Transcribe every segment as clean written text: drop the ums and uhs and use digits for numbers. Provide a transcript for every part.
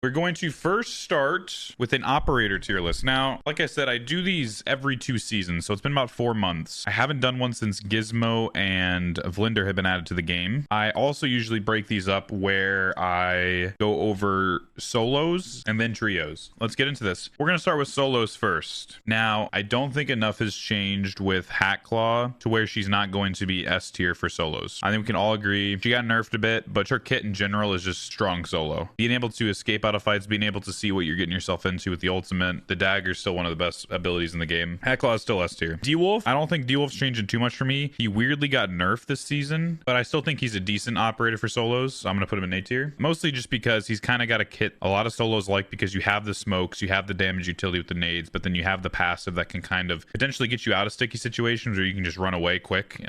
We're going to first start with an operator tier list. Now, like I said, I do these every 2 seasons, so it's been about 4 months. I haven't done one since Gizmo and Vlinder have been added to the game. I also usually break these up where I go over solos and then trios. Let's get into this. We're going to start with solos first. Now, I don't think enough has changed with Hatclaw to where she's not going to be S tier for solos. I think we can all agree she got nerfed a bit, but her kit in general is just strong solo. Being able to escape out of fights, being able to see what you're getting yourself into with the ultimate. The dagger is still one of the best abilities in the game. Hatclaw is still S tier. D-Wolf, I don't think D-Wolf's changing too much for me. He weirdly got nerfed this season, but I still think he's a decent operator for solos, so I'm going to put him in A tier. Mostly just because he's kind of got a kit a lot of solos like, because you have the smokes, you have the damage utility with the nades, but then you have the passive that can kind of potentially get you out of sticky situations where you can just run away quick.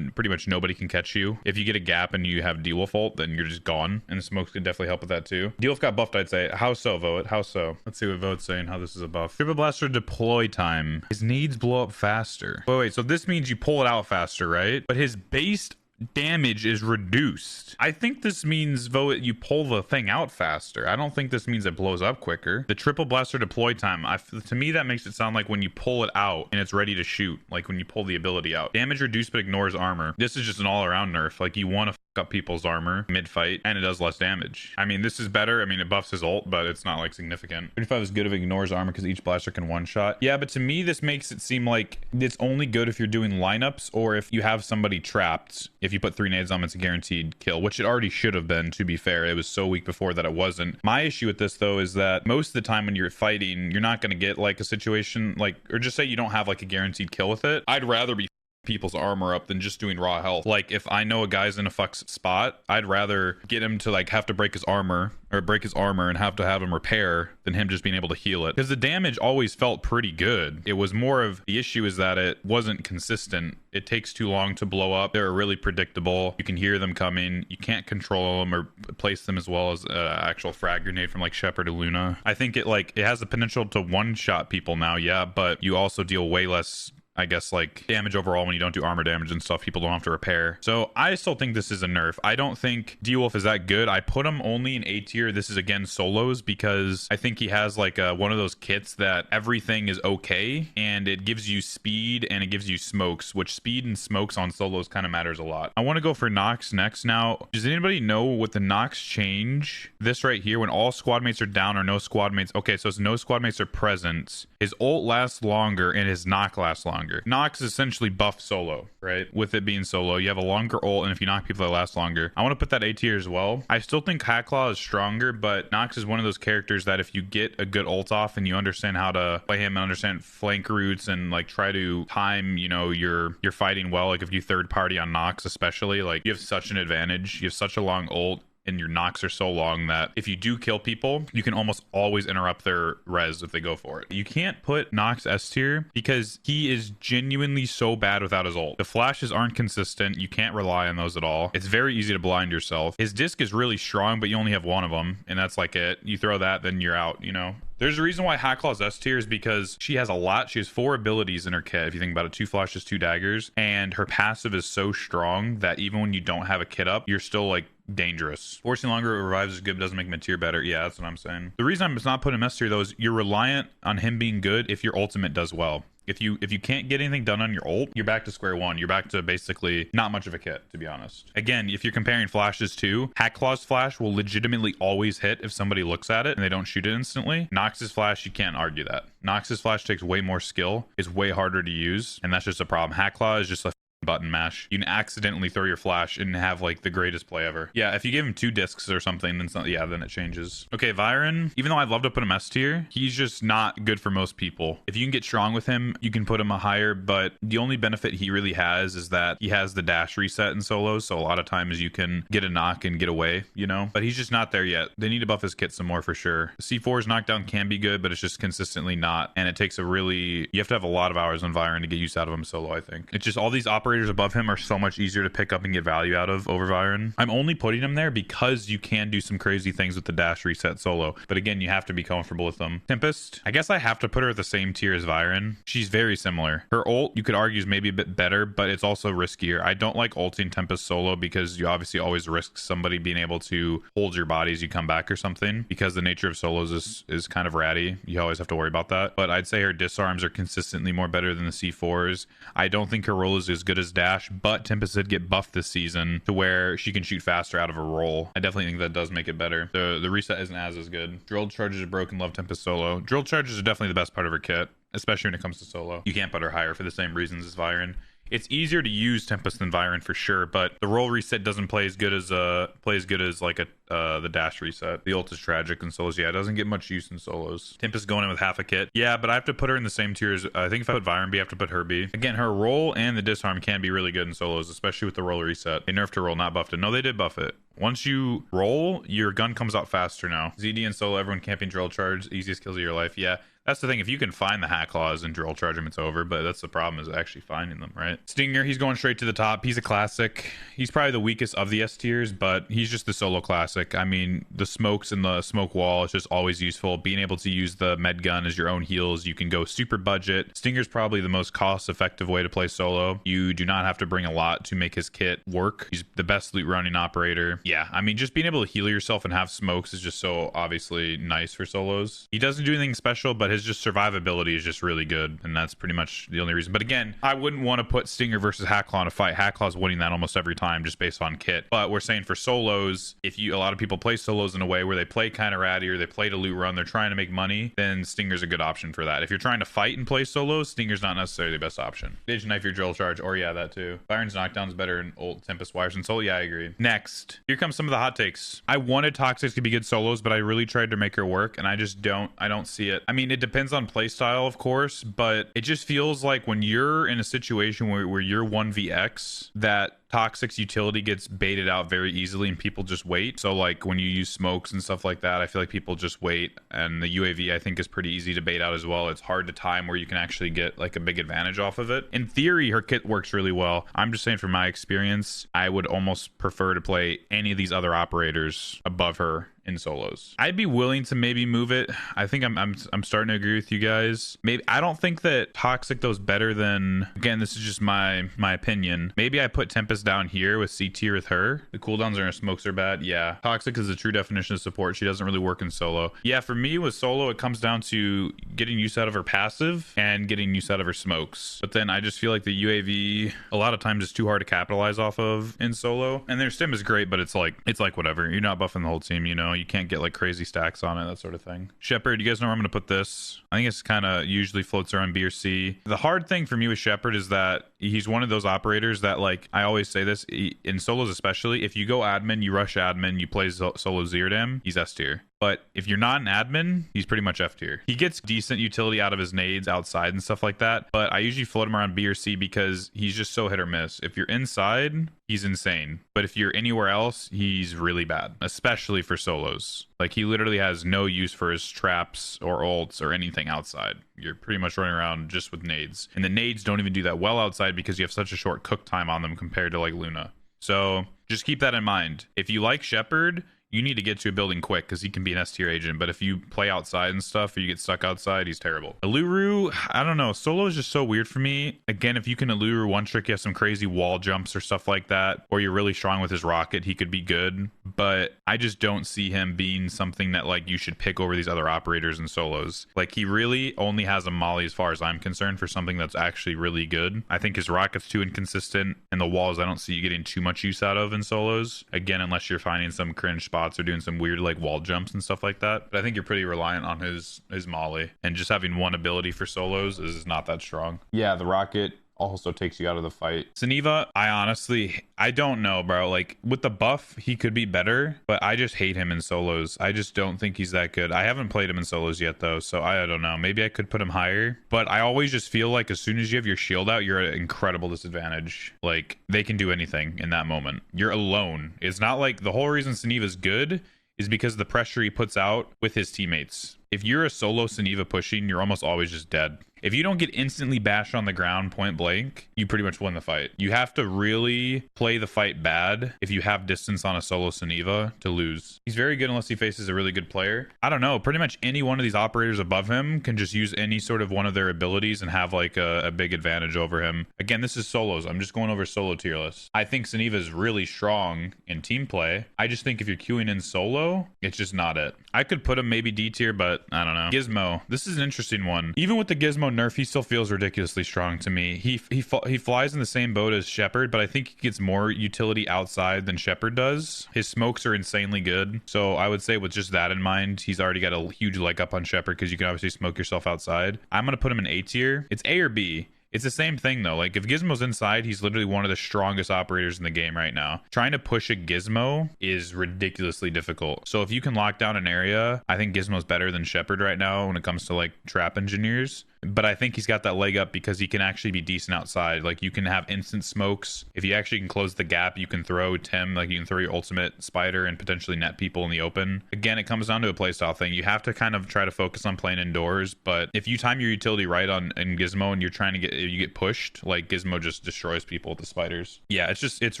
Pretty much nobody can catch you. If you get a gap and you have D-Wolf ult, then you're just gone, and the smokes can definitely help with that too. D-Wolf got buffed, I'd say. How so, Vote? How so? Let's see what Vote's saying, how this is a buff. Triple Blaster deploy time. His needs blow up faster. Wait, so this means you pull it out faster, right? But his base damage is reduced. I think this means, Vote, you pull the thing out faster. I don't think this means it blows up quicker. The triple blaster deploy time, to me that makes it sound like when you pull it out and it's ready to shoot, like when you pull the ability out. Damage reduced but ignores armor. This is just an all-around nerf. Like, you want to fuck up people's armor mid-fight and it does less damage. I mean, this is better. I mean, it buffs his ult, but it's not like significant. 35 is good if it ignores armor because each blaster can one-shot. Yeah, but to me this makes it seem like it's only good if you're doing lineups or if you have somebody trapped. If you put 3 nades on, it's a guaranteed kill, which it already should have been, to be fair. It was so weak before that it wasn't. My issue with this, though, is that most of the time when you're fighting, you're not going to get like a situation like, or just say you don't have like a guaranteed kill with it. I'd rather be people's armor up than just doing raw health. Like, if I know a guy's in a fuck's spot, I'd rather get him to like have to break his armor and have to have him repair than him just being able to heal it, because the damage always felt pretty good. It was more of the issue is that it wasn't consistent. It takes too long to blow up. They're really predictable. You can hear them coming. You can't control them or place them as well as actual frag grenade from like Shepard or Luna. I think it has the potential to one-shot people now, yeah, but you also deal way less, I guess, like damage overall when you don't do armor damage and stuff. People don't have to repair. So I still think this is a nerf. I don't think D-Wolf is that good. I put him only in A tier. This is again solos because I think he has like one of those kits that everything is okay and it gives you speed and it gives you smokes, which speed and smokes on solos kind of matters a lot. I want to go for Nox next. Now, does anybody know what the Nox change? This right here, when all squad mates are down or no squad mates. Okay, so it's no squad mates are present. His ult lasts longer and his knock lasts longer. Nox is essentially buff solo, right? With it being solo, you have a longer ult, and if you knock people, that last longer. I want to put that A tier as well. I still think Hatclaw is stronger, but Nox is one of those characters that if you get a good ult off and you understand how to play him and understand flank routes and like try to time, you know, your fighting well, like if you third party on Nox especially, like you have such an advantage. You have such a long ult and your knocks are so long that if you do kill people, you can almost always interrupt their res if they go for it. You can't put Nox S tier because he is genuinely so bad without his ult. The flashes aren't consistent. You can't rely on those at all. It's very easy to blind yourself. His disc is really strong, but you only have one of them, and that's like it. You throw that, then you're out, you know? There's a reason why Hatclaw's S tier is because she has a lot. She has 4 abilities in her kit, if you think about it. 2 flashes, 2 daggers, and her passive is so strong that even when you don't have a kit up, you're still like dangerous. Forcing longer revives is good, but doesn't make him a tier better. Yeah, that's what I'm saying. The reason I'm not putting him S tier though is you're reliant on him being good if your ultimate does well. If you can't get anything done on your ult, you're back to square one. You're back to basically not much of a kit, to be honest. Again, if you're comparing flashes too, Hatclaw's flash will legitimately always hit if somebody looks at it and they don't shoot it instantly. Nox's flash, you can't argue that. Nox's flash takes way more skill, is way harder to use, and that's just a problem. Hatclaw is just a button mash. You can accidentally throw your flash and have like the greatest play ever. Yeah, if you give him 2 discs or something, then then it changes. Okay, Viren, even though I'd love to put him S tier, he's just not good for most people. If you can get strong with him, you can put him a higher, but the only benefit he really has is that he has the dash reset in solos, so a lot of times you can get a knock and get away, you know? But he's just not there yet. They need to buff his kit some more for sure. C4's knockdown can be good, but it's just consistently not, and it takes you have to have a lot of hours on Viren to get use out of him solo, I think. It's just all these operators operators above him are so much easier to pick up and get value out of over Viren. I'm only putting him there because you can do some crazy things with the dash reset solo. But again, you have to be comfortable with them. Tempest, I guess I have to put her at the same tier as Viren. She's very similar. Her ult, you could argue, is maybe a bit better, but it's also riskier. I don't like ulting Tempest solo because you obviously always risk somebody being able to hold your body as you come back or something, because the nature of solos is kind of ratty. You always have to worry about that. But I'd say her disarms are consistently more better than the C4s. I don't think her roll is as good as dash, but Tempest did get buffed this season to where she can shoot faster out of a roll. I definitely think that does make it better. The reset isn't as good. Drilled charges are broken. Love Tempest solo. Drilled charges are definitely the best part of her kit, especially when it comes to solo. You can't put her higher for the same reasons as Viren. It's easier to use Tempest than Viren for sure, but the roll reset doesn't play as good as like the dash reset. The ult is tragic in solos. Yeah, it doesn't get much use in solos. Tempest going in with half a kit. Yeah, but I have to put her in the same tier as, I think if I put Viren B, I have to put her B. Again, her roll and the disarm can be really good in solos, especially with the roll reset. They nerfed her roll, not buffed it. No, they did buff it. Once you roll, your gun comes out faster now. ZD and solo, everyone camping drill charge, easiest kills of your life. Yeah. That's the thing. If you can find the hack claws and drill charge them, it's over. But that's the problem, is actually finding them, right? Stinger, he's going straight to the top. He's a classic. He's probably the weakest of the S tiers, but he's just the solo classic. I mean, the smokes and the smoke wall is just always useful. Being able to use the med gun as your own heals. You can go super budget. Stinger's probably the most cost-effective way to play solo. You do not have to bring a lot to make his kit work. He's the best loot running operator. Yeah, I mean, just being able to heal yourself and have smokes is just so obviously nice for solos. He doesn't do anything special, but his just survivability is just really good, and that's pretty much the only reason. But again, I wouldn't want to put Stinger versus Hacklaw in a fight. Hacklaw's winning that almost every time just based on kit. But we're saying for solos, if a lot of people play solos in a way where they play kind of ratty or they play to loot run, they're trying to make money, then Stinger's a good option for that. If you're trying to fight and play solos, Stinger's not necessarily the best option. Did you knife your drill charge? Or yeah, that too. Byron's knockdown's better in ult Tempest wires and solo. Yeah, I agree. Next, here comes some of the hot takes. I wanted Toxic to be good solos, but I really tried to make her work, and I don't see it. I mean, it depends on playstyle, of course, but it just feels like when you're in a situation where you're 1vx, that Toxic's utility gets baited out very easily and people just wait. So like when you use smokes and stuff like that, I feel like people just wait, and the UAV I think is pretty easy to bait out as well. It's hard to time where you can actually get like a big advantage off of it. In theory, her kit works really well. I'm just saying from my experience, I would almost prefer to play any of these other operators above her in solos. I'd be willing to maybe move it. I think I'm starting to agree with you guys. Maybe I don't think that Toxic though is better than, again, this is just my opinion. Maybe I put Tempest down here with C tier with her. The cooldowns and her smokes are bad. Yeah. Toxic is the true definition of support. She doesn't really work in solo. Yeah, for me with solo, it comes down to getting use out of her passive and getting use out of her smokes. But then I just feel like the UAV a lot of times is too hard to capitalize off of in solo. And their stim is great, but it's like whatever. You're not buffing the whole team, you know. You can't get like crazy stacks on it, that sort of thing. Shepard, you guys know where I'm gonna put this. I think it's kind of usually floats around B or C. The hard thing for me with Shepard is that he's one of those operators that, like, I always say this in solos especially, if you go admin, you rush admin, you play solo Zerdam, he's S tier. But if you're not an admin, he's pretty much F tier. He gets decent utility out of his nades outside and stuff like that, but I usually float him around B or C because he's just so hit or miss. If you're inside, he's insane. But if you're anywhere else, he's really bad, especially for solos. Like, he literally has no use for his traps or ults or anything outside. You're pretty much running around just with nades. And the nades don't even do that well outside because you have such a short cook time on them compared to like Luna. So just keep that in mind. If you like Shepard, you need to get to a building quick because he can be an S tier agent. But if you play outside and stuff or you get stuck outside, he's terrible. Aluru, I don't know. Solo is just so weird for me. Again, if you can Aluru one trick, you have some crazy wall jumps or stuff like that, or you're really strong with his rocket, he could be good. But I just don't see him being something that like you should pick over these other operators in solos. Like, he really only has a molly as far as I'm concerned for something that's actually really good. I think his rocket's too inconsistent, and the walls I don't see you getting too much use out of in solos. Again, unless you're finding some cringe spot or doing some weird like wall jumps and stuff like that. But I think you're pretty reliant on his molly, and just having one ability for solos is not that strong. Yeah, the rocket also takes you out of the fight. Saniva, I don't know, bro. Like, with the buff, he could be better, but I just hate him in solos. I just don't think he's that good. I haven't played him in solos yet, though, so I don't know. Maybe I could put him higher, but I always just feel like as soon as you have your shield out, you're at an incredible disadvantage. Like, they can do anything in that moment. You're alone. It's not like the whole reason Saniva's good is because of the pressure he puts out with his teammates. If you're a solo Saniva pushing, you're almost always just dead. If you don't get instantly bashed on the ground point blank, you pretty much win the fight. You have to really play the fight bad if you have distance on a solo Suniva to lose. He's very good unless he faces a really good player. I don't know, pretty much any one of these operators above him can just use any sort of one of their abilities and have like a big advantage over him. Again, this is solos. I'm just going over solo tier list. I think Suniva is really strong in team play. I just think if you're queuing in solo, it's just not it. I could put him maybe D tier, but I don't know. Gizmo. This is an interesting one. Even with the Gizmo nerf, he still feels ridiculously strong to me. He flies in the same boat as Shepard, but I think he gets more utility outside than Shepard does. His smokes are insanely good. So I would say with just that in mind, he's already got a huge leg up on Shepard because you can obviously smoke yourself outside. I'm going to put him in A tier. It's A or B. It's the same thing though. Like if Gizmo's inside, he's literally one of the strongest operators in the game right now. Trying to push a Gizmo is ridiculously difficult. So if you can lock down an area, I think Gizmo's better than Shepard right now when it comes to like trap engineers. But I think he's got that leg up because he can actually be decent outside. Like you can have instant smokes. If you actually can close the gap, you can throw Tim, like you can throw your ultimate spider and potentially net people in the open. Again, it comes down to a playstyle thing. You have to kind of try to focus on playing indoors. But if you time your utility right in Gizmo and you're trying to you get pushed, like Gizmo just destroys people with the spiders. Yeah, it's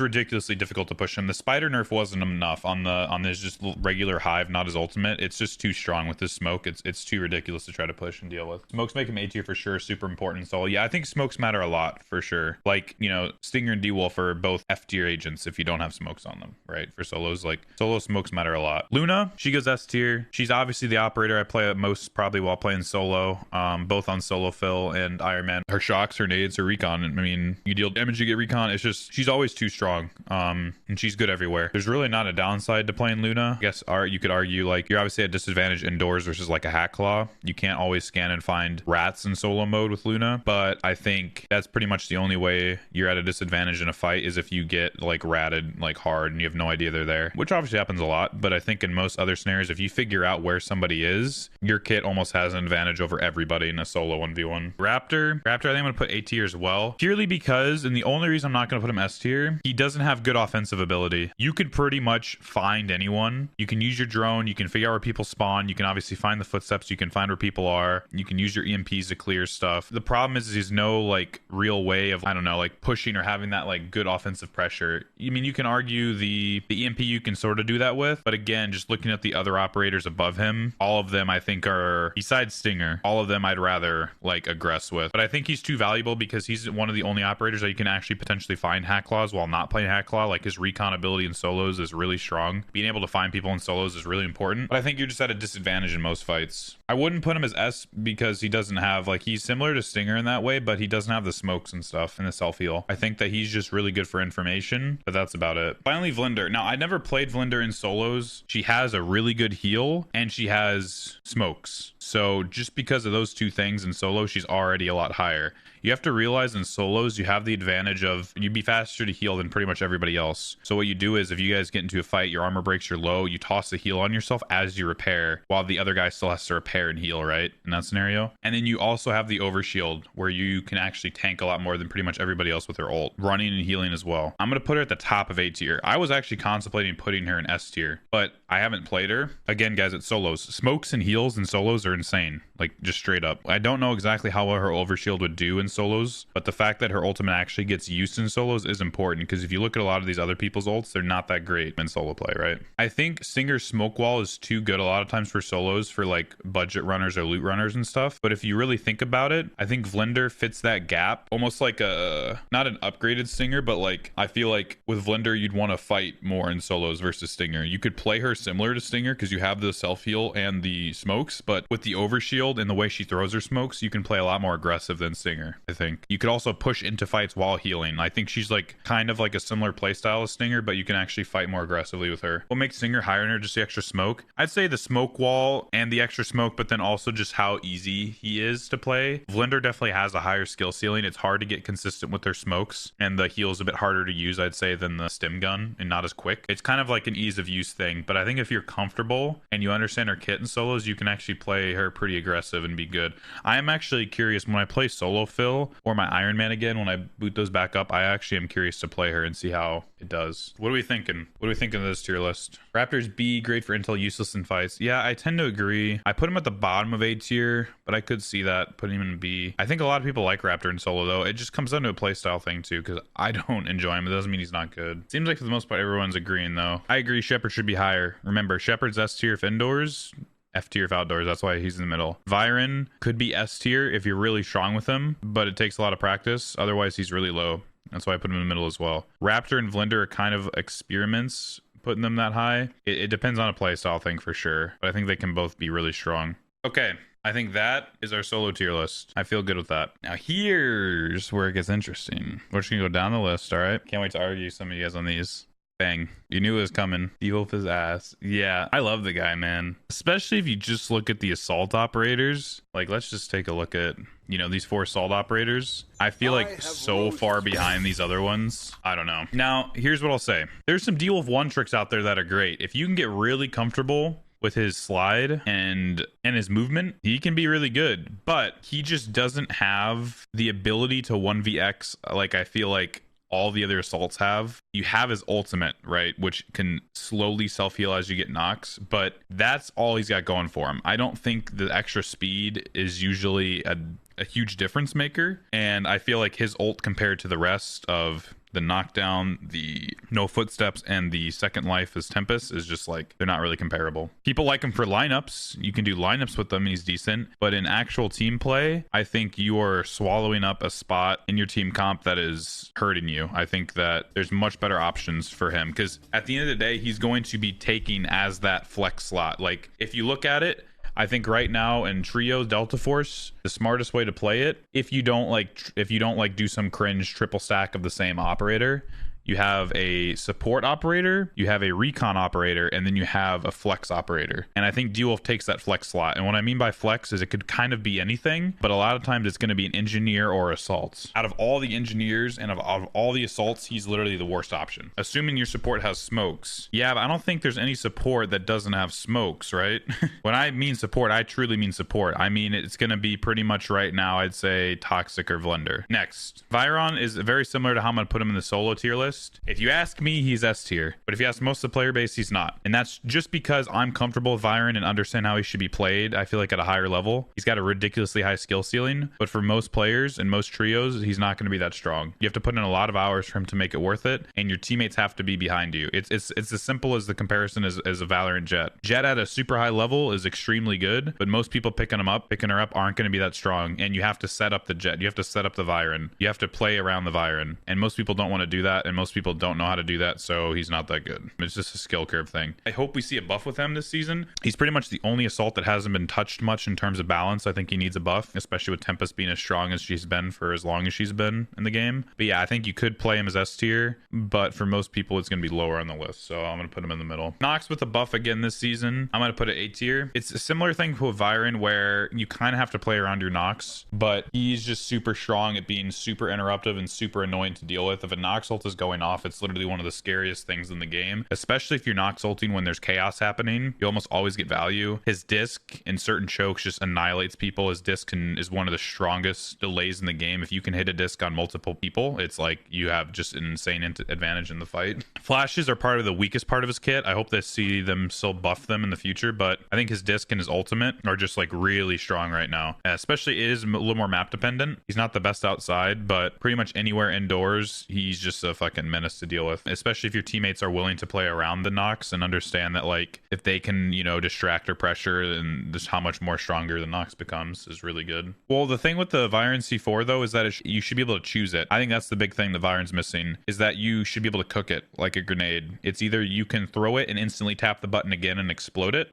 ridiculously difficult to push him. The spider nerf wasn't enough on this just regular hive, not his ultimate. It's just too strong with this smoke. It's too ridiculous to try to push and deal with. Smokes make him A tier for sure, super important. So yeah, I think smokes matter a lot for sure. Like, you know, Stinger and D-Wolf are both F tier agents if you don't have smokes on them, right? For solos, like solo smokes matter a lot. Luna, she goes S tier. She's obviously the operator I play at most probably while playing solo, both on solo fill and Iron Man. Her shocks, her nades, her recon. I mean, you deal damage, you get recon. It's just, she's always too strong. And she's good everywhere. There's really not a downside to playing Luna. I guess you could argue like you're obviously at a disadvantage indoors versus like a hack claw. You can't always scan and find rats in solo mode with Luna, but I think that's pretty much the only way you're at a disadvantage in a fight is if you get like ratted like hard and you have no idea they're there, which obviously happens a lot. But I think in most other scenarios, if you figure out where somebody is, your kit almost has an advantage over everybody in a solo 1v1. Raptor, I think I'm gonna put A tier as well, purely because, and the only reason I'm not gonna put him S tier, he doesn't have good offensive ability. You could pretty much find anyone. You can use your drone, you can figure out where people spawn, you can obviously find the footsteps, you can find where people are, you can use your EMPs to clear stuff. The problem is there's no like real way of, I don't know, like pushing or having that like good offensive pressure. I mean, you can argue the EMP you can sort of do that with, but again, just looking at the other operators above him, all of them I think are, besides Stinger, all of them I'd rather like aggress with. But I think he's too valuable because he's one of the only operators that you can actually potentially find hack claws while not playing hack claw. Like his recon ability in solos is really strong. Being able to find people in solos is really important, but I think you're just at a disadvantage in most fights. I wouldn't put him as S because he doesn't have, like, he's similar to Stinger in that way, but he doesn't have the smokes and stuff and the self-heal. I think that he's just really good for information, but that's about it. Finally, Vlinder. Now, I never played Vlinder in solos. She has a really good heal and she has smokes. So just because of those two things in solo, she's already a lot higher. You have to realize in solos, you have the advantage of you'd be faster to heal than pretty much everybody else. So what you do is if you guys get into a fight, your armor breaks, you're low, you toss the heal on yourself as you repair while the other guy still has to repair and heal, right? In that scenario. And then you also have the overshield where you can actually tank a lot more than pretty much everybody else with her ult, running and healing as well. I'm going to put her at the top of A tier. I was actually contemplating putting her in S tier, but I haven't played her. Again, guys, it's solos. Smokes and heals in solos are insane. Like just straight up. I don't know exactly how well her overshield would do in solos, but the fact that her ultimate actually gets used in solos is important because if you look at a lot of these other people's ults, they're not that great in solo play, right? I think Stinger's smoke wall is too good a lot of times for solos for like budget runners or loot runners and stuff. But if you really think about it, I think Vlinder fits that gap almost like a, not an upgraded Stinger, but like I feel like with Vlinder, you'd want to fight more in solos versus Stinger. You could play her similar to Stinger because you have the self heal and the smokes, but with the overshield and the way she throws her smokes, you can play a lot more aggressive than Stinger. I think you could also push into fights while healing. I think she's like kind of like a similar playstyle as Stinger, but you can actually fight more aggressively with her. What makes Stinger higher in her? Just the extra smoke. I'd say the smoke wall and the extra smoke, but then also just how easy he is to play. Vlinder definitely has a higher skill ceiling. It's hard to get consistent with their smokes, and the heal is a bit harder to use, I'd say, than the stim gun and not as quick. It's kind of like an ease of use thing, but I think if you're comfortable and you understand her kit in solos, you can actually play her pretty aggressive and be good. I am actually curious when I play solo fill or my Iron Man again, when I boot those back up, I actually am curious to play her and see how It does. What are we thinking? What do we think of this tier list? Raptors B, great for intel, useless in fights. Yeah, I tend to agree. I put him at the bottom of A tier, but I could see that putting him in B. I think a lot of people like Raptor in solo though. It just comes down to a playstyle thing too, because I don't enjoy him. It doesn't mean he's not good. Seems like for the most part everyone's agreeing though. I agree Shepard should be higher. Remember, Shepard's S tier if indoors, F tier if outdoors. That's why he's in the middle. Viren could be S tier if you're really strong with him, but it takes a lot of practice. Otherwise he's really low. That's why I put him in the middle as well. Raptor and Vlinder are kind of experiments putting them that high. It depends on a playstyle thing for sure, but I think they can both be really strong. Okay, I think that is our solo tier list. I feel good with that. Now here's where it gets interesting. We're just gonna go down the list, all right? Can't wait to argue some of you guys on these. Bang. You knew it was coming. D-Wolf his ass. Yeah, I love the guy, man. Especially if you just look at the assault operators. Like, let's just take a look at, you know, these 4 assault operators. I feel like so far behind these other ones. I don't know. Now, here's what I'll say. There's some D-Wolf 1 tricks out there that are great. If you can get really comfortable with his slide and his movement, he can be really good. But he just doesn't have the ability to 1vx like I feel like all the other assaults have. You have his ultimate, right, which can slowly self-heal as you get knocks, but that's all he's got going for him. I don't think the extra speed is usually a huge difference maker, and I feel like his ult compared to the rest of the knockdown, the no footsteps, and the second life as Tempest is just like, they're not really comparable. People like him for lineups. You can do lineups with them, he's decent, but in actual team play, I think you are swallowing up a spot in your team comp that is hurting you. I think that there's much better options for him, because at the end of the day, he's going to be taking as that flex slot. Like, if you look at it, I think right now in trio Delta Force, the smartest way to play it, if you don't like do some cringe triple stack of the same operator, you have a support operator, you have a recon operator, and then you have a flex operator. And I think D-Wolf takes that flex slot. And what I mean by flex is it could kind of be anything, but a lot of times it's going to be an engineer or assaults. Out of all the engineers and of all the assaults, he's literally the worst option. Assuming your support has smokes. Yeah, but I don't think there's any support that doesn't have smokes, right? When I mean support, I truly mean support. I mean, it's going to be pretty much right now, I'd say Toxic or Vlender. Next, Viron is very similar to how I'm going to put him in the solo tier list. If you ask me, he's S tier, but if you ask most of the player base, he's not. And that's just because I'm comfortable with Viron and understand how he should be played. I feel like at a higher level, he's got a ridiculously high skill ceiling, but for most players and most trios, he's not going to be that strong. You have to put in a lot of hours for him to make it worth it, and your teammates have to be behind you. It's as simple as the comparison as a Valorant Jet. Jet at a super high level is extremely good, but most people picking her up aren't going to be that strong, and you have to set up the Jet. You have to set up the Viron. You have to play around the Viron, and most people don't want to do that, and most people don't know how to do that, so he's not that good. It's just a skill curve thing. I hope we see a buff with him this season. He's pretty much the only assault that hasn't been touched much in terms of balance. I think he needs a buff, especially with Tempest being as strong as she's been for as long as she's been in the game. But yeah, I think you could play him as S tier, but for most people it's going to be lower on the list, so I'm going to put him in the middle. Nox with a buff again this season, I'm going to put it A tier. It's a similar thing to a Viren where you kind of have to play around your Nox, but he's just super strong at being super interruptive and super annoying to deal with. If a Nox ult is going off, it's literally one of the scariest things in the game, especially if you're Nox ulting when there's chaos happening. You almost always get value. His disc in certain chokes just annihilates people. His disc is one of the strongest delays in the game. If you can hit a disc on multiple people, it's like you have just an insane advantage in the fight. Flashes are part of the weakest part of his kit. I hope to see them still buff them in the future, but I think his disc and his ultimate are just like really strong right now. Especially it is a little more map dependent. He's not the best outside, but pretty much anywhere indoors, he's just a fucking menace to deal with, especially if your teammates are willing to play around the Nox and understand that, like, if they can, you know, distract or pressure, then just how much more stronger the Nox becomes is really good. Well, the thing with the Viren C4 though is that you should be able to choose it. I think that's the big thing the Viren's missing, is that you should be able to cook it like a grenade. It's either you can throw it and instantly tap the button again and explode it.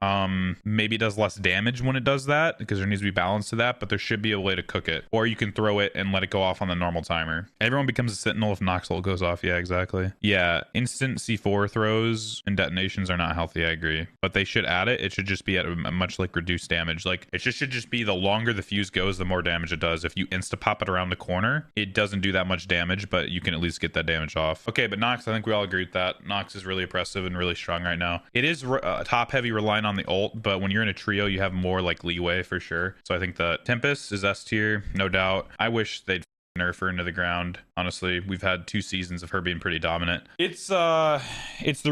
Maybe it does less damage when it does that because there needs to be balance to that, but there should be a way to cook it. Or you can throw it and let it go off on the normal timer. Everyone becomes a sentinel if Nox ult goes off. Yeah, exactly. Yeah, instant C4 throws and detonations are not healthy, I agree, but they should add it. It should just be at a much like reduced damage. Like it should just be the longer the fuse goes, the more damage it does. If you insta pop it around the corner, it doesn't do that much damage, but you can at least get that damage off. Okay, but Nox, I think we all agree with that. Nox is really oppressive and really strong right now. It is top heavy relying on the ult, but when you're in a trio, you have more like leeway for sure. So I think the Tempest is S tier, no doubt. I wish they'd nerf her into the ground. Honestly, we've had 2 seasons of her being pretty dominant. It's the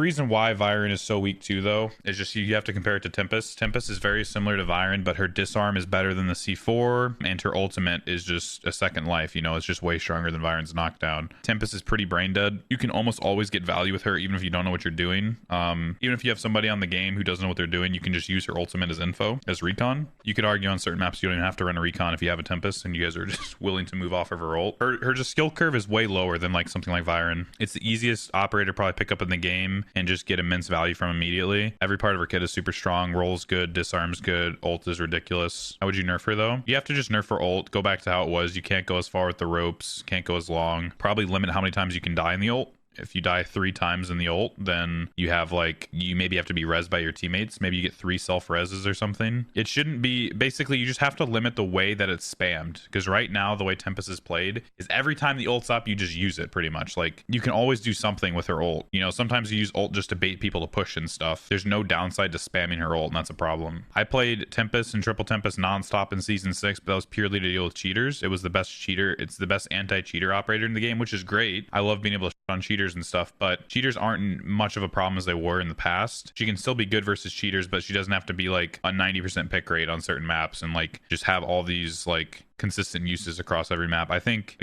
reason why Viren is so weak too, though. It's just you have to compare it to Tempest. Tempest is very similar to Viren, but her disarm is better than the C4, and her ultimate is just a second life. You know, it's just way stronger than Viren's knockdown. Tempest is pretty brain dead. You can almost always get value with her, even if you don't know what you're doing. Even if you have somebody on the game who doesn't know what they're doing, you can just use her ultimate as info, as recon. You could argue on certain maps you don't even have to run a recon if you have a Tempest and you guys are just willing to move off of her ult. Her just skill curve is way lower than like something like Viren. It's the easiest operator to probably pick up in the game and just get immense value from immediately. Every part of her kit is super strong. Roll's good, disarm's good, ult is ridiculous. How would you nerf her though? You have to just nerf her ult, go back to how it was. You can't go as far with the ropes, can't go as long. Probably limit how many times you can die in the ult. If you die 3 times in the ult, then you have like, you maybe have to be res by your teammates. Maybe you get 3 self-reses or something. It shouldn't be, basically you just have to limit the way that it's spammed. Because right now the way Tempest is played is every time the ult's up, you just use it pretty much. Like you can always do something with her ult. You know, sometimes you use ult just to bait people to push and stuff. There's no downside to spamming her ult, and that's a problem. I played Tempest and Triple Tempest nonstop in Season 6, but that was purely to deal with cheaters. It was the best cheater. It's the best anti-cheater operator in the game, which is great. I love being able to on cheaters and stuff, but cheaters aren't much of a problem as they were in the past. She can still be good versus cheaters, but she doesn't have to be like a 90% pick rate on certain maps and like just have all these like consistent uses across every map. I think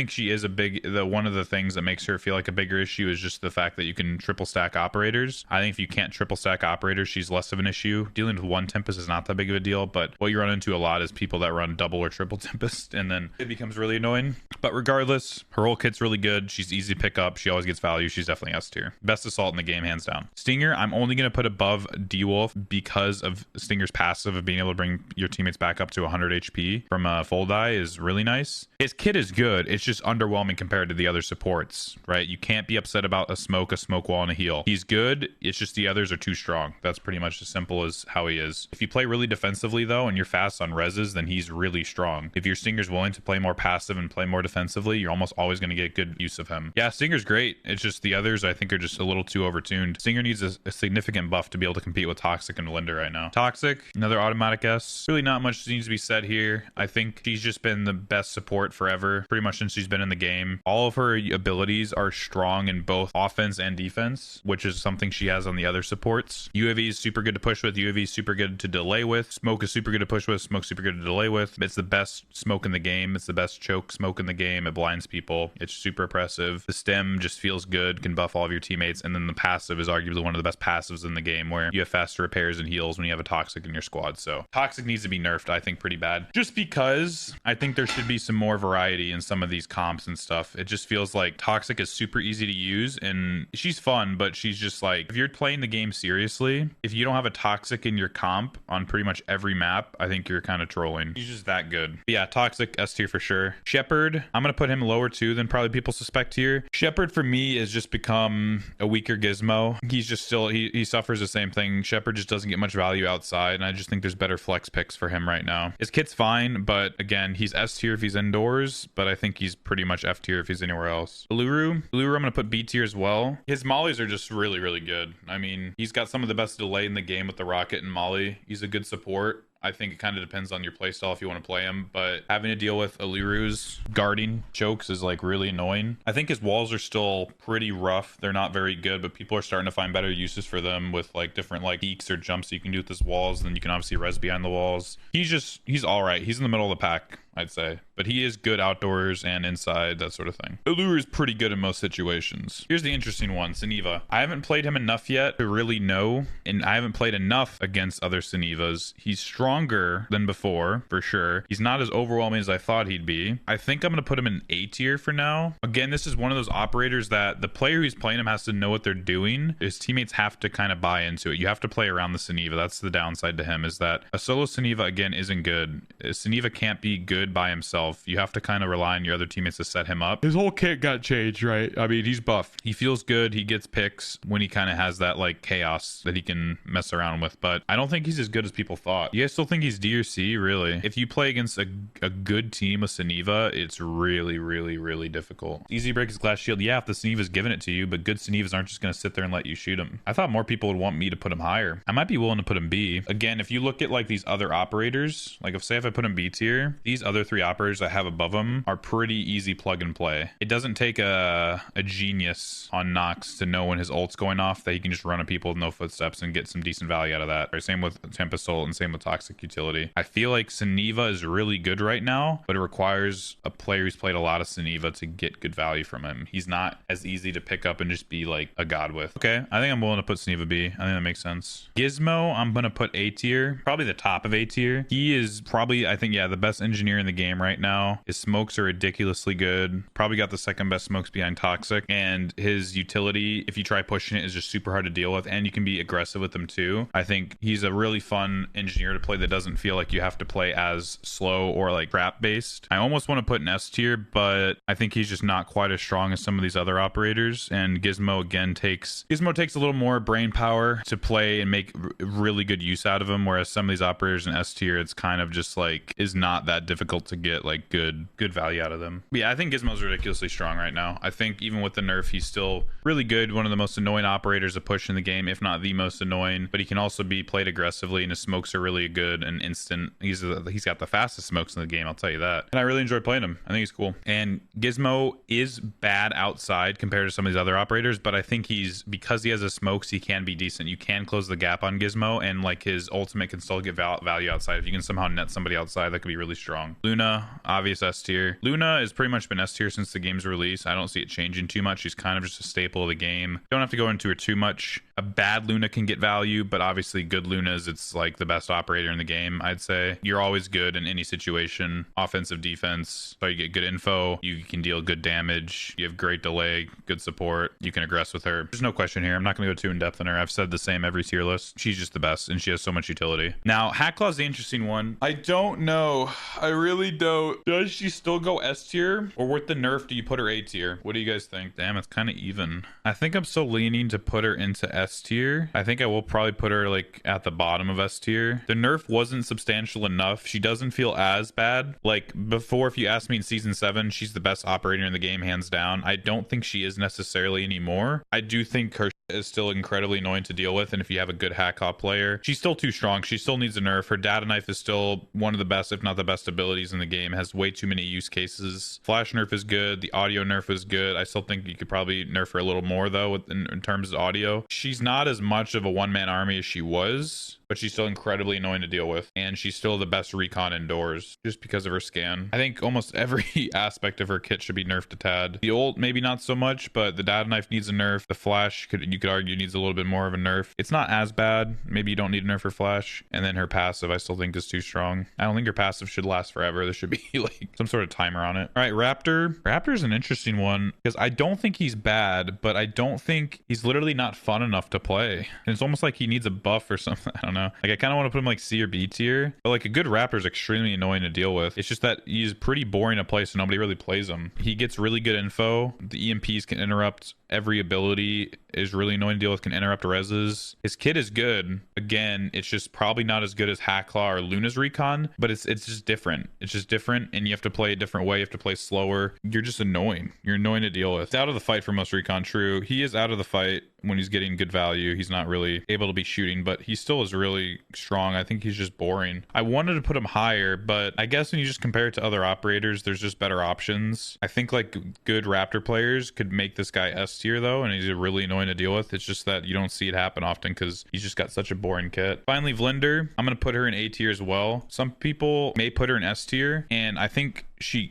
she is one of the things that makes her feel like a bigger issue is just the fact that you can triple stack operators. I think if you can't triple stack operators, she's less of an issue. Dealing with one Tempest is not that big of a deal, but what you run into a lot is people that run double or triple Tempest, and then it becomes really annoying. But regardless, her whole kit's really good. She's easy to pick up. She always gets value. She's definitely S tier. Best assault in the game, hands down. Stinger, I'm only going to put above D-Wolf because of Stinger's passive of being able to bring your teammates back up to 100 HP from a full die is really nice. His kit is good. It's just underwhelming compared to the other supports, right? You can't be upset about a smoke wall, and a heal. He's good. It's just the others are too strong. That's pretty much as simple as how he is. If you play really defensively though, and you're fast on reses, then he's really strong. If your Stinger's willing to play more passive and play more defensively, you're almost always going to get good use of him. Yeah, Stinger's great. It's just the others I think are just a little too overtuned. Stinger needs a significant buff to be able to compete with Toxic and Linda right now. Toxic, another automatic S. Really not much needs to be said here. I think she's just been the best support forever, pretty much since she's been in the game. All of her abilities are strong in both offense and defense, which is something she has on the other supports. UAV is super good to push with. UAV is super good to delay with. Smoke is super good to push with. Smoke's super good to delay with. It's the best smoke in the game. It's the best choke smoke in the game. It blinds people. It's super oppressive. The stem just feels good, can buff all of your teammates, and then the passive is arguably one of the best passives in the game, where you have faster repairs and heals when you have a Toxic in your squad. So Toxic needs to be nerfed, I think, pretty bad, just because I think there should be some more variety in some of these comps and stuff. It just feels like Toxic is super easy to use, and she's fun, but she's just like, if you're playing the game seriously, if you don't have a Toxic in your comp on pretty much every map, I think you're kind of trolling. He's just that good. But yeah, Toxic S tier for sure. Shepard, I'm gonna put him lower too than probably people suspect here. Shepard for me has just become a weaker Gizmo. He's just still, he suffers the same thing. Shepard just doesn't get much value outside, and I just think there's better flex picks for him right now. His kit's fine, but again, he's S tier if he's indoors, but I think he's pretty much F tier if he's anywhere else. Uluru, I'm gonna put B tier as well. His mollies are just really, really good. I mean, he's got some of the best delay in the game with the rocket and molly. He's a good support. I think it kind of depends on your playstyle if you want to play him, but having to deal with Aluru's guarding chokes is like really annoying. I think his walls are still pretty rough. They're not very good, but people are starting to find better uses for them with like different like peeks or jumps you can do with his walls. And then you can obviously res behind the walls. He's all right. He's in the middle of the pack, I'd say, but he is good outdoors and inside, that sort of thing. Allure is pretty good in most situations. Here's the interesting one, Siniva. I haven't played him enough yet to really know, and I haven't played enough against other Sinivas. He's stronger than before, for sure. He's not as overwhelming as I thought he'd be. I think I'm going to put him in A tier for now. Again, this is one of those operators that the player who's playing him has to know what they're doing. His teammates have to kind of buy into it. You have to play around the Siniva. That's the downside to him, is that a solo Siniva, again, isn't good. Siniva can't be good by himself. You have to kind of rely on your other teammates to set him up. His whole kit got changed, right? I mean, he's buff. He feels good. He gets picks when he kind of has that like chaos that he can mess around with, but I don't think he's as good as people thought. You guys still think he's D or C, really? If you play against a good team with Siniva, it's really, really, really difficult. Easy break his glass shield. Yeah, if the Siniva's giving it to you, but good Sinivas aren't just going to sit there and let you shoot him. I thought more people would want me to put him higher. I might be willing to put him B. Again, if you look at like these other operators, like if I put him B tier, these other other 3 operators I have above him are pretty easy plug and play. It doesn't take a genius on Nox to know when his ult's going off that he can just run at people with no footsteps and get some decent value out of that. Or same with Tempest Ult and same with Toxic Utility. I feel like Suniva is really good right now, but it requires a player who's played a lot of Suniva to get good value from him. He's not as easy to pick up and just be like a god with. Okay, I think I'm willing to put Suniva B. I think that makes sense. Gizmo, I'm gonna put A tier, probably the top of A tier. He is probably, I think, yeah, the best engineer in the game right now. His smokes are ridiculously good. Probably got the second best smokes behind Toxic, and his utility, if you try pushing it, is just super hard to deal with, and you can be aggressive with him too. I think he's a really fun engineer to play that doesn't feel like you have to play as slow or like trap based. I almost want to put an S tier, but I think he's just not quite as strong as some of these other operators. And Gizmo again takes a little more brain power to play and make really good use out of him, whereas some of these operators in S tier, it's kind of just like is not that difficult to get like good value out of them. But yeah, I think Gizmo's ridiculously strong right now. I think even with the nerf, he's still really good. One of the most annoying operators to push in the game, if not the most annoying, but he can also be played aggressively, and his smokes are really good and instant. He's got the fastest smokes in the game, I'll tell you that. And I really enjoyed playing him. I think he's cool. And Gizmo is bad outside compared to some of these other operators, but I think because he has his smokes, he can be decent. You can close the gap on Gizmo, and like his ultimate can still get value outside. If you can somehow net somebody outside, that could be really strong. Luna, obvious S tier. Luna has pretty much been S tier since the game's release. I don't see it changing too much. She's kind of just a staple of the game. Don't have to go into her too much. A bad Luna can get value, but obviously good Lunas, it's like the best operator in the game, I'd say. You're always good in any situation, offensive, defense. So you get good info, you can deal good damage, you have great delay, good support, you can aggress with her. There's no question here. I'm not going to go too in depth on her. I've said the same every tier list. She's just the best, and she has so much utility. Now, Hacklaw's the interesting one. I don't know. I really don't. Does she still go S tier, or with the nerf, do you put her A tier? What do you guys think? Damn, it's kind of even. I think I'm still leaning to put her into S tier. I think I will probably put her like at the bottom of S tier. The nerf wasn't substantial enough. She doesn't feel as bad. Like before, if you asked me in season 7, she's the best operator in the game, hands down. I don't think she is necessarily anymore. I do think her is still incredibly annoying to deal with, and if you have a good Hackhaw player, she's still too strong. She still needs a nerf. Her data knife is still one of the best, if not the best abilities in the game. Has way too many use cases. Flash nerf is good. The audio nerf is good. I still think you could probably nerf her a little more though in terms of audio. She's not as much of a one-man army as she was, but she's still incredibly annoying to deal with, and she's still the best recon indoors just because of her scan. I think almost every aspect of her kit should be nerfed a tad. The ult maybe not so much, but the data knife needs a nerf. The flash you could argue needs a little bit more of a nerf. It's not as bad. Maybe you don't need a nerf for flash. And then her passive I still think is too strong. I don't think her passive should last forever. There should be like some sort of timer on it. All right, Raptor's an interesting one because I don't think he's bad, but I don't think he's literally not fun enough to play. And it's almost like he needs a buff or something. I don't know. Like I kind of want to put him like C or B tier, but like a good Raptor is extremely annoying to deal with. It's just that he's pretty boring to play, so nobody really plays him. He gets really good info. The EMPs can interrupt every ability, is really annoying to deal with, can interrupt reses. His kit is good. Again, it's just probably not as good as Hacklaw or Luna's recon, but it's just different. It's just different, and you have to play a different way. You have to play slower. You're just annoying. You're annoying to deal with. It's out of the fight for most recon, true. He is out of the fight when he's getting good value. He's not really able to be shooting, but he still is really strong. I think he's just boring. I wanted to put him higher, but I guess when you just compare it to other operators, there's just better options. I think like good Raptor players could make this guy S tier though, and he's really annoying to deal with. It's just that you don't see it happen often because he's just got such a boring kit. Finally, Vlinder, I'm going to put her in A tier as well. Some people may put her in S tier, and I think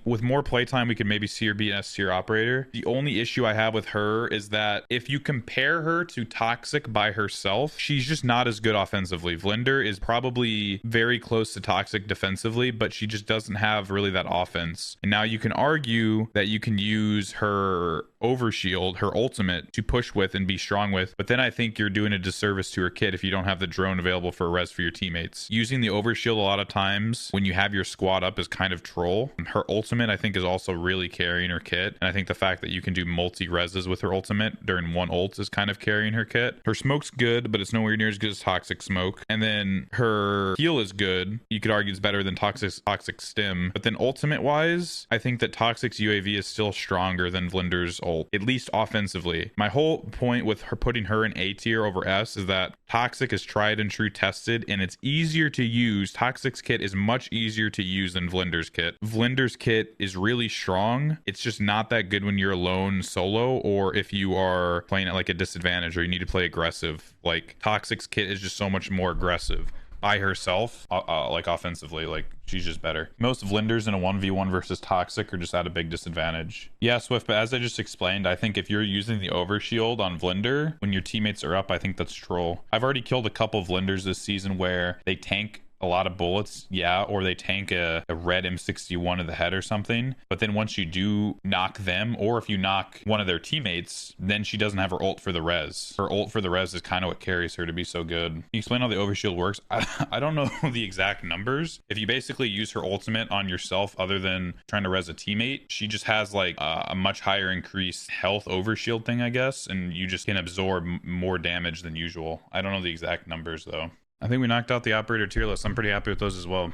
with more playtime, we could maybe see her be an S tier operator. The only issue I have with her is that if you compare her to Toxic by herself, she's just not as good offensively. Vlinder is probably very close to Toxic defensively, but she just doesn't have really that offense. And now you can argue that you can use her overshield, her ultimate, to push with and be strong with, but then I think you're doing a disservice to her kit if you don't have the drone available for a res for your teammates. Using the overshield a lot of times when you have your squad up is kind of troll. Her Her ultimate, I think, is also really carrying her kit. And I think the fact that you can do multi-reses with her ultimate during one ult is kind of carrying her kit. Her smoke's good, but it's nowhere near as good as Toxic Smoke. And then her heal is good. You could argue it's better than Toxic Stim. But then ultimate-wise, I think that Toxic's UAV is still stronger than Vlinder's ult, at least offensively. My whole point with her putting her in A tier over S is that Toxic is tried and true tested, and it's easier to use. Toxic's kit is much easier to use than Vlinder's kit. Vlinder's kit is really strong. It's just not that good when you're alone solo, or if you are playing at like a disadvantage or you need to play aggressive. Like Toxic's kit is just so much more aggressive by herself, like offensively. Like she's just better. Most Vlinders in a 1v1 versus Toxic are just at a big disadvantage. Yeah, Swift, but as I just explained, I think if you're using the overshield on Vlinder when your teammates are up, I think that's troll. I've already killed a couple Vlinders this season where they tank a lot of bullets, yeah, or they tank a red M61 to the head or something. But then once you do knock them, or if you knock one of their teammates, then she doesn't have her ult for the res. Her ult for the res is kind of what carries her to be so good. Can you explain how the overshield works? I don't know the exact numbers. If you basically use her ultimate on yourself other than trying to res a teammate, she just has like a much higher increased health overshield thing, I guess, and you just can absorb more damage than usual. I don't know the exact numbers though. I think we knocked out the operator tier list. I'm pretty happy with those as well.